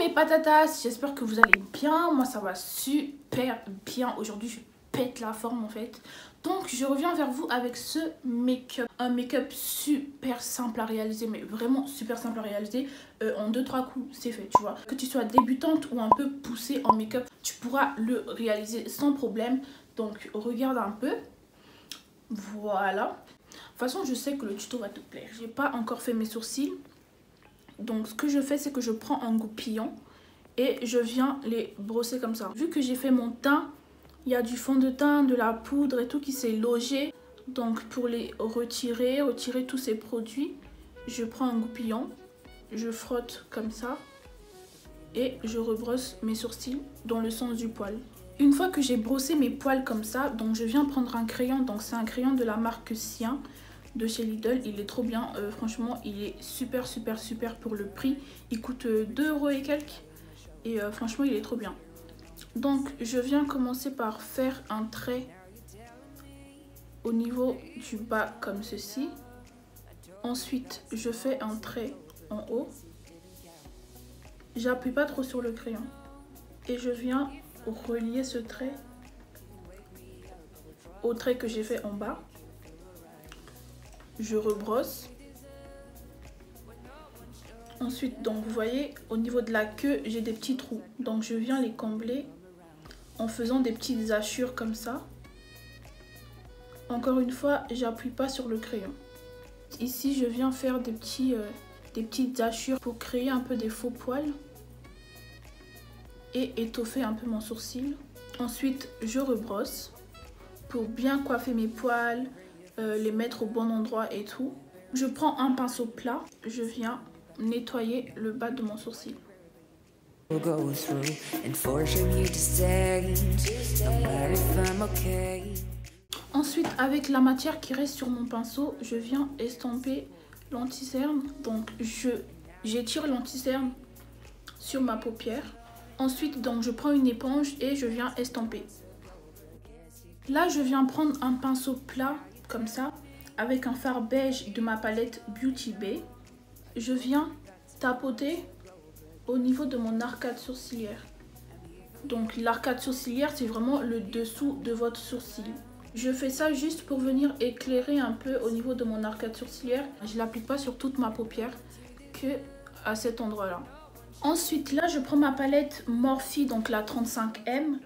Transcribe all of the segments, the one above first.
mes patatas, j'espère que vous allez bien. Moi ça va super bien. Aujourd'hui je pète la forme en fait. Donc je reviens vers vous avec ce make-up. Un make-up super simple à réaliser, mais vraiment super simple à réaliser. En 2-3 coups c'est fait, tu vois. Que tu sois débutante ou un peu poussée en make-up, tu pourras le réaliser sans problème. Donc regarde un peu. Voilà. De toute façon je sais que le tuto va te plaire. J'ai pas encore fait mes sourcils. Donc ce que je fais, c'est que je prends un goupillon et je viens les brosser comme ça. Vu que j'ai fait mon teint, il y a du fond de teint, de la poudre et tout qui s'est logé. Donc pour les retirer tous ces produits, je prends un goupillon, je frotte comme ça et je rebrosse mes sourcils dans le sens du poil. Une fois que j'ai brossé mes poils comme ça, donc je viens prendre un crayon. Donc c'est un crayon de la marque Cyan de chez Lidl, il est trop bien, franchement il est super pour le prix, il coûte 2 € et quelques et franchement il est trop bien. Donc je viens commencer par faire un trait au niveau du bas comme ceci, ensuite je fais un trait en haut, j'appuie pas trop sur le crayon et je viens relier ce trait au trait que j'ai fait en bas. Je rebrosse. Ensuite, donc vous voyez, au niveau de la queue, j'ai des petits trous. Donc je viens les combler en faisant des petites hachures comme ça. Encore une fois, j'appuie pas sur le crayon. Ici, je viens faire des petites hachures pour créer un peu des faux poils et étoffer un peu mon sourcil. Ensuite, je rebrosse pour bien coiffer mes poils, les mettre au bon endroit et tout. Je prends un pinceau plat, je viens nettoyer le bas de mon sourcil. Ensuite, avec la matière qui reste sur mon pinceau, je viens estomper l'anti-cerne. Donc j'étire l'anti-cerne sur ma paupière. Ensuite, donc je prends une éponge et je viens estomper. Là, je viens prendre un pinceau plat comme ça, avec un fard beige de ma palette Beauty Bay. Je viens tapoter au niveau de mon arcade sourcilière. Donc l'arcade sourcilière, c'est vraiment le dessous de votre sourcil. Je fais ça juste pour venir éclairer un peu au niveau de mon arcade sourcilière. Je ne l'applique pas sur toute ma paupière, que à cet endroit-là. Ensuite, là, je prends ma palette Morphe, donc la 35M.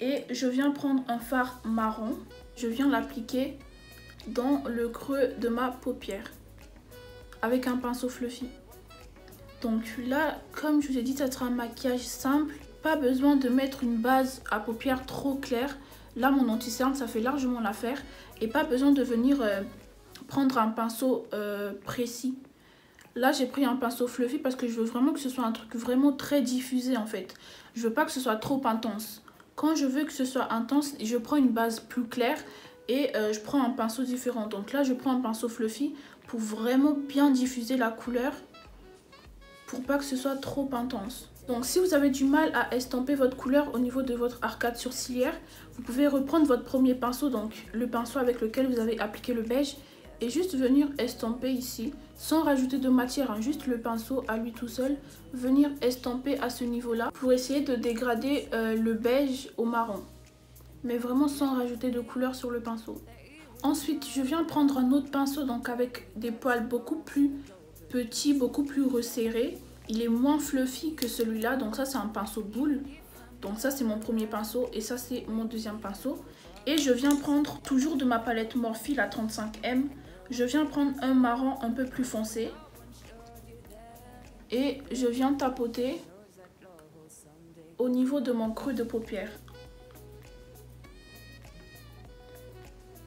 Et je viens prendre un fard marron. Je viens l'appliquer dans le creux de ma paupière avec un pinceau fluffy. Donc là, comme je vous ai dit, ça sera un maquillage simple. Pas besoin de mettre une base à paupières trop claire. Là, mon anti-cerne, ça fait largement l'affaire. Et pas besoin de venir prendre un pinceau précis. Là, j'ai pris un pinceau fluffy parce que je veux vraiment que ce soit un truc vraiment très diffusé en fait. Je veux pas que ce soit trop intense. Quand je veux que ce soit intense, je prends une base plus claire et je prends un pinceau différent. Donc là, je prends un pinceau fluffy pour vraiment bien diffuser la couleur, pour pas que ce soit trop intense. Donc si vous avez du mal à estomper votre couleur au niveau de votre arcade sourcilière, vous pouvez reprendre votre premier pinceau, donc le pinceau avec lequel vous avez appliqué le beige, et juste venir estomper ici, sans rajouter de matière, hein, juste le pinceau à lui tout seul, venir estomper à ce niveau-là pour essayer de dégrader le beige au marron, mais vraiment sans rajouter de couleur sur le pinceau. Ensuite, je viens prendre un autre pinceau, donc avec des poils beaucoup plus petits, beaucoup plus resserrés. Il est moins fluffy que celui-là, donc ça c'est un pinceau boule. Donc ça c'est mon premier pinceau et ça c'est mon deuxième pinceau. Et je viens prendre, toujours de ma palette Morphe, la 35M, je viens prendre un marron un peu plus foncé. Et je viens tapoter au niveau de mon creux de paupière.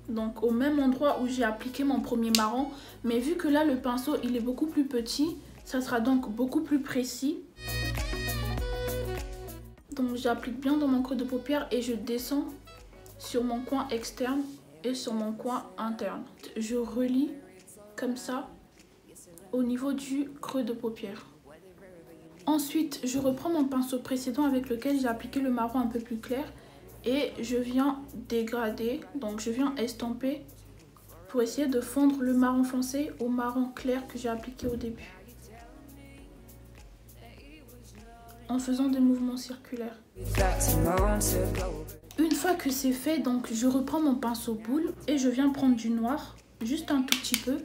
Donc au même endroit où j'ai appliqué mon premier marron, mais vu que là le pinceau il est beaucoup plus petit, ça sera donc beaucoup plus précis. Donc j'applique bien dans mon creux de paupière et je descends sur mon coin externe et sur mon coin interne. Je relie comme ça au niveau du creux de paupière. Ensuite, je reprends mon pinceau précédent avec lequel j'ai appliqué le marron un peu plus clair. Et je viens dégrader, donc je viens estomper pour essayer de fondre le marron foncé au marron clair que j'ai appliqué au début. en faisant des mouvements circulaires. Une fois que c'est fait, donc je reprends mon pinceau boule et je viens prendre du noir, juste un tout petit peu,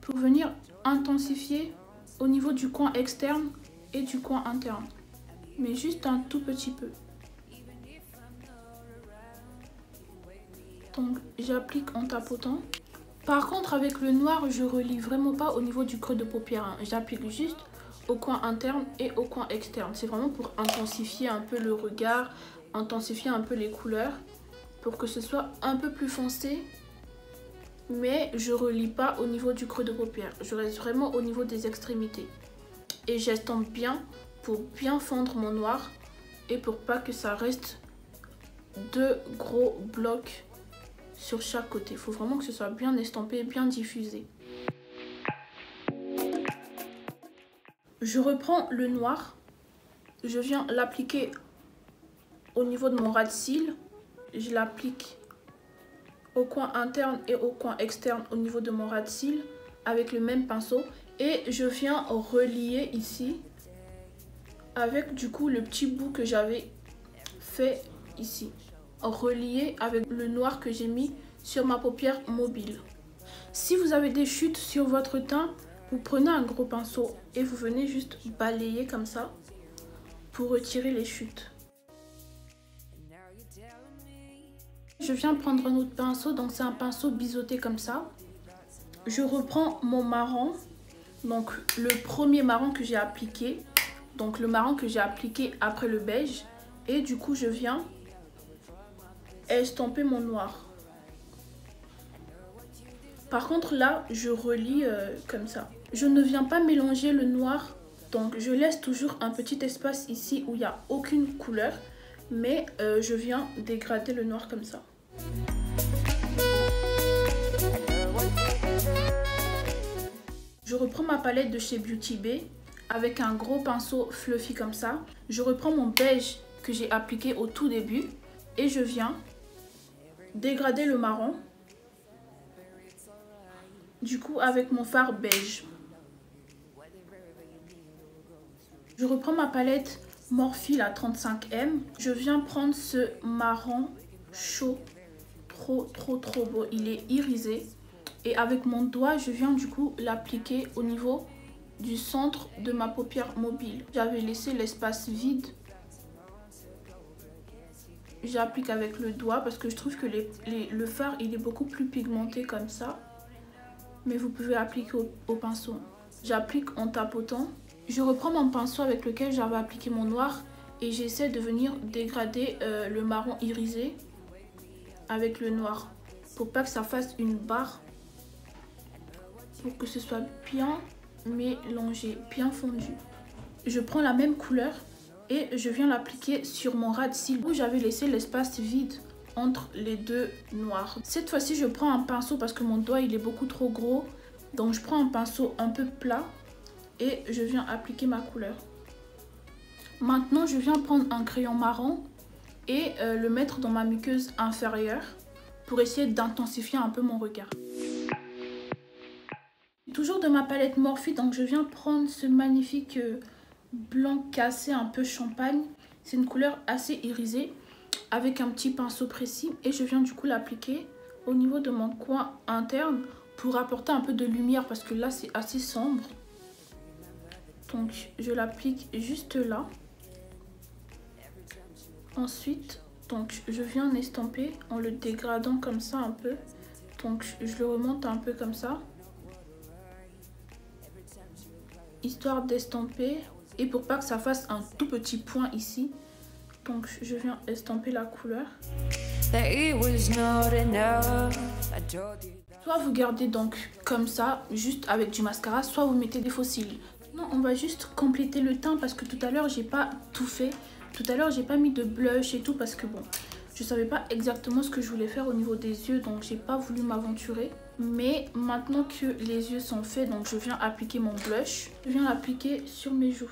pour venir intensifier au niveau du coin externe et du coin interne. Mais juste un tout petit peu. Donc j'applique en tapotant. Par contre avec le noir, je relie vraiment pas au niveau du creux de paupière, hein. J'applique juste au coin interne et au coin externe. C'est vraiment pour intensifier un peu le regard, intensifier un peu les couleurs, pour que ce soit un peu plus foncé. Mais je relie pas au niveau du creux de paupière. Je reste vraiment au niveau des extrémités. Et j'estompe bien pour bien fondre mon noir et pour pas que ça reste deux gros blocs sur chaque côté. Il faut vraiment que ce soit bien estampé, bien diffusé. Je reprends le noir. Je viens l'appliquer au niveau de mon ras de cils. Je l'applique au coin interne et au coin externe au niveau de mon ras de cils avec le même pinceau. Et je viens relier ici avec du coup le petit bout que j'avais fait ici. Relié avec le noir que j'ai mis sur ma paupière mobile. Si vous avez des chutes sur votre teint, vous prenez un gros pinceau et vous venez juste balayer comme ça pour retirer les chutes. Je viens prendre un autre pinceau, donc c'est un pinceau biseauté comme ça. Je reprends mon marron, donc le premier marron que j'ai appliqué, donc le marron que j'ai appliqué après le beige, et du coup je viens estomper mon noir. Par contre là je relie comme ça. Je ne viens pas mélanger le noir, donc je laisse toujours un petit espace ici où il n'y a aucune couleur, mais je viens dégrader le noir comme ça. Je reprends ma palette de chez Beauty Bay avec un gros pinceau fluffy comme ça. Je reprends mon beige que j'ai appliqué au tout début et je viens dégrader le marron. Du coup avec mon fard beige. Je reprends ma palette Morphe la 35M. Je viens prendre ce marron chaud. Trop beau. Il est irisé. Et avec mon doigt, je viens du coup l'appliquer au niveau du centre de ma paupière mobile. J'avais laissé l'espace vide. J'applique avec le doigt parce que je trouve que le fard il est beaucoup plus pigmenté comme ça. Mais vous pouvez appliquer au pinceau. J'applique en tapotant. Je reprends mon pinceau avec lequel j'avais appliqué mon noir et j'essaie de venir dégrader le marron irisé avec le noir pour pas que ça fasse une barre, pour que ce soit bien mélangé, bien fondu. Je prends la même couleur et je viens l'appliquer sur mon ras de cils où j'avais laissé l'espace vide entre les deux noirs. Cette fois-ci je prends un pinceau parce que mon doigt il est beaucoup trop gros, donc je prends un pinceau un peu plat et je viens appliquer ma couleur. Maintenant je viens prendre un crayon marron et le mettre dans ma muqueuse inférieure pour essayer d'intensifier un peu mon regard. Toujours de ma palette Morphe, donc je viens prendre ce magnifique blanc cassé un peu champagne. C'est une couleur assez irisée avec un petit pinceau précis et je viens du coup l'appliquer au niveau de mon coin interne pour apporter un peu de lumière parce que là c'est assez sombre. Donc je l'applique juste là. Ensuite, donc je viens estomper en le dégradant comme ça un peu. Donc je le remonte un peu comme ça, histoire d'estomper et pour pas que ça fasse un tout petit point ici. Donc je viens estomper la couleur. Soit vous gardez donc comme ça, juste avec du mascara, soit vous mettez des faux cils. Non, on va juste compléter le teint parce que tout à l'heure j'ai pas tout fait. Tout à l'heure j'ai pas mis de blush et tout parce que bon, je savais pas exactement ce que je voulais faire au niveau des yeux, donc j'ai pas voulu m'aventurer. Mais maintenant que les yeux sont faits, donc je viens appliquer mon blush. Je viens l'appliquer sur mes joues.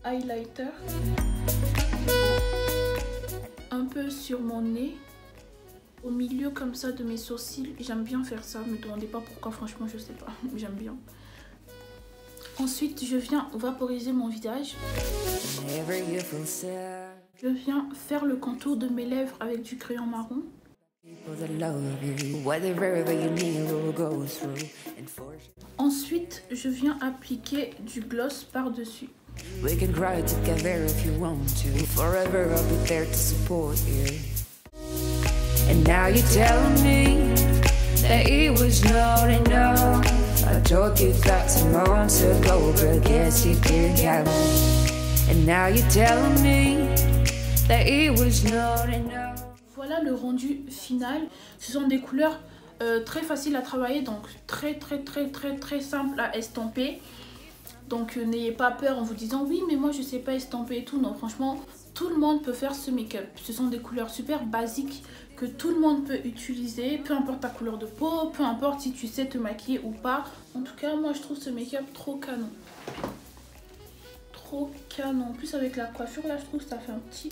Highlighter. Un peu sur mon nez. au milieu comme ça de mes sourcils. J'aime bien faire ça, me demandez pas pourquoi, franchement je sais pas, j'aime bien. Ensuite je viens vaporiser mon visage. Je viens faire le contour de mes lèvres avec du crayon marron. Ensuite je viens appliquer du gloss par dessus. We can cry together if you want to. Forever I'll be there to support you. And now you tell me that it was not enough. I told you that some months ago, but guess you didn't have me. And now you tell me that it was not enough. Voilà le rendu final. Ce sont des couleurs très faciles à travailler, donc très simple à estomper. Donc n'ayez pas peur en vous disant oui mais moi je sais pas estomper et tout. Non, franchement tout le monde peut faire ce make-up. Ce sont des couleurs super basiques que tout le monde peut utiliser, peu importe ta couleur de peau, peu importe si tu sais te maquiller ou pas. En tout cas moi je trouve ce make-up trop canon. Trop canon. En plus avec la coiffure là je trouve que ça fait un petit...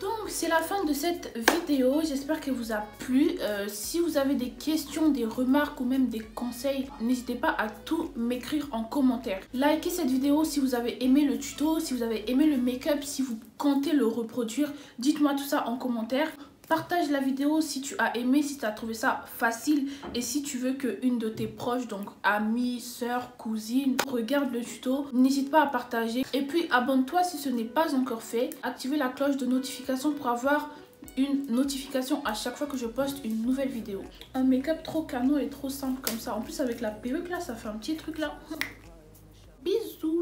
Donc c'est la fin de cette vidéo, j'espère qu'elle vous a plu. Si vous avez des questions, des remarques ou même des conseils, n'hésitez pas à tout m'écrire en commentaire. Likez cette vidéo si vous avez aimé le tuto, si vous avez aimé le make-up, si vous comptez le reproduire, dites-moi tout ça en commentaire. Partage la vidéo si tu as aimé, si tu as trouvé ça facile et si tu veux qu'une de tes proches, donc amis, soeurs, cousines, regarde le tuto. N'hésite pas à partager. Et puis abonne-toi si ce n'est pas encore fait. Activez la cloche de notification pour avoir une notification à chaque fois que je poste une nouvelle vidéo. Un make-up trop canon et trop simple comme ça. En plus avec la perruque là, ça fait un petit truc là. Bisous.